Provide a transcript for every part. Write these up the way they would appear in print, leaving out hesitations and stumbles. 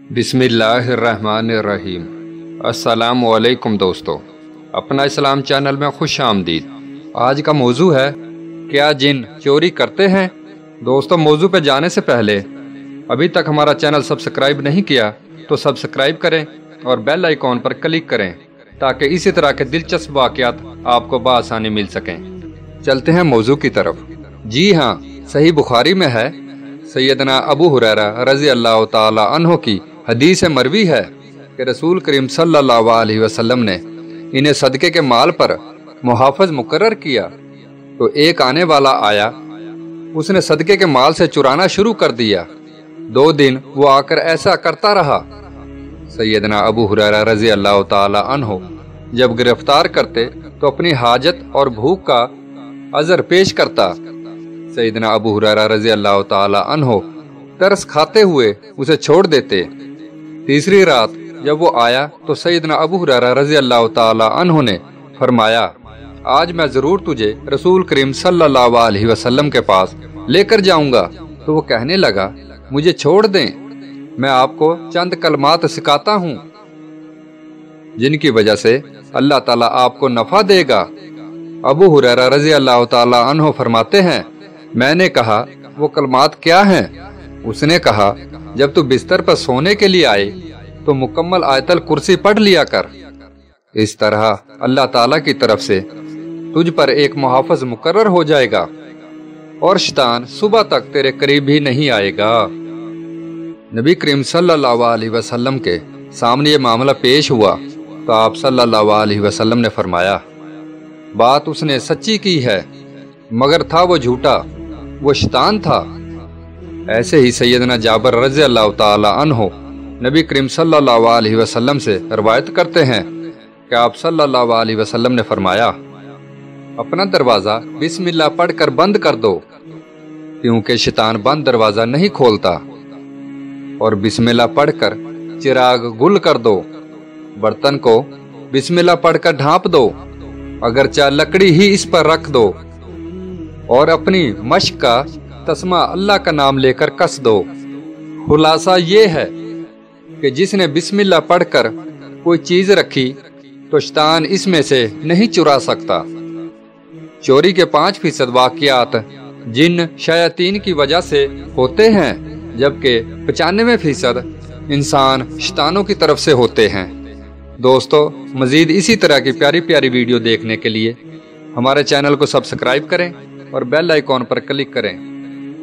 बिस्मिल्लाहिर्रहमानिर्रहीम। अस्सलामु अलैकुम दोस्तों, अपना इस्लाम चैनल में खुश आमदीद। आज का मौजू है, क्या जिन चोरी करते हैं? दोस्तों, मौजू पे जाने से पहले अभी तक हमारा चैनल सब्सक्राइब नहीं किया तो सब्सक्राइब करें और बेल आइकॉन पर क्लिक करें ताकि इसी तरह के दिलचस्प वाक़यात आपको बआसानी मिल सकें। चलते हैं मौजू की तरफ। जी हाँ, सही बुखारी में है, सैयदना अबू हुरैरा रज़ी अल्लाह ताला अन्हो की हदीस मरवी है कि रसूल करीम सल्लल्लाहु अलैहि वसल्लम ने इन्हें सदके के माल पर मुहाफ़िज़ मुकर्रर किया तो एक आने वाला आया, उसने सदके के माल से चुराना शुरू कर दिया। 2 दिन वो आकर ऐसा करता रहा। सैयदना अबू हुरैरा रज़ी अल्लाह ताला अन्हो जब गिरफ्तार करते तो अपनी हाजत और भूख का अज़र पेश करता। सैयदना अबू हुरैरा रज़ी अल्लाह ताला अन्हो तरस खाते हुए उसे छोड़ देते। तीसरी रात जब वो आया तो सैयदना अबू हुरैरा रज़ी अल्लाह ताला अन्हो ने फरमाया, आज मैं ज़रूर तुझे रसूल करीम सल्लल्लाहु अलैहि वसल्लम के पास लेकर जाऊंगा। तो वो कहने लगा, मुझे छोड़ दें, मैं आपको चंद कलमात सिखाता हूँ जिनकी वजह से अल्लाह ताला आपको नफ़ा देगा। अबू हुरैरा रज़ी अल्लाह ताला अन्हो फरमाते हैं, मैंने कहा, वो कलमात क्या हैं? उसने कहा, जब तू बिस्तर पर सोने के लिए आए तो मुकम्मल आयतल कुर्सी पढ़ लिया कर। इस तरह अल्लाह ताला की तरफ से तुझ पर एक मुहाफ़िज़ मुकर्रर हो जाएगा और शैतान सुबह तक तेरे करीब भी नहीं आएगा। नबी करीम सल्लल्लाहु अलैहि वसल्लम के सामने ये मामला पेश हुआ तो आप सल्लल्लाहु अलैहि वसल्लम ने फरमाया, बात उसने सच्ची की है, मगर था वो झूठा, वो शैतान था। ऐसे ही सैयदना जाबर रज़ी अल्लाह ताला अन्हो नबी करीम सल्लल्लाहु अलैहि वसल्लम से रवायत करते हैं कि आप सल्लल्लाहु अलैहि वसल्लम ने फरमाया, अपना दरवाज़ा बिस्मिल्लाह पढ़कर बंद कर दो, क्योंकि शैतान बंद दरवाज़ा नहीं खोलता। और बिस्मिल्लाह पढ़कर चिराग गुल कर दो, बर्तन को बिस्मिल्लाह पढ़कर ढांप दो, अगर चाहे लकड़ी ही इस पर रख दो, और अपनी मश्क का तस्मा अल्लाह का नाम लेकर कस दो। खुलासा ये है कि जिसने बिस्मिल्लाह पढ़कर कोई चीज रखी तो शैतान इसमें से नहीं चुरा सकता। चोरी के 5% वाक़यात जिन शयातीन की वजह से होते हैं, जबकि 95% इंसान शैतानों की तरफ से होते हैं। दोस्तों, मजीद इसी तरह की प्यारी प्यारी वीडियो देखने के लिए हमारे चैनल को सब्सक्राइब करें और बेल आइकॉन पर क्लिक करें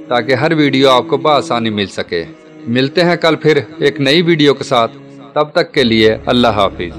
ताकि हर वीडियो आपको बआसानी मिल सके। मिलते हैं कल फिर एक नई वीडियो के साथ, तब तक के लिए अल्लाह हाफिज।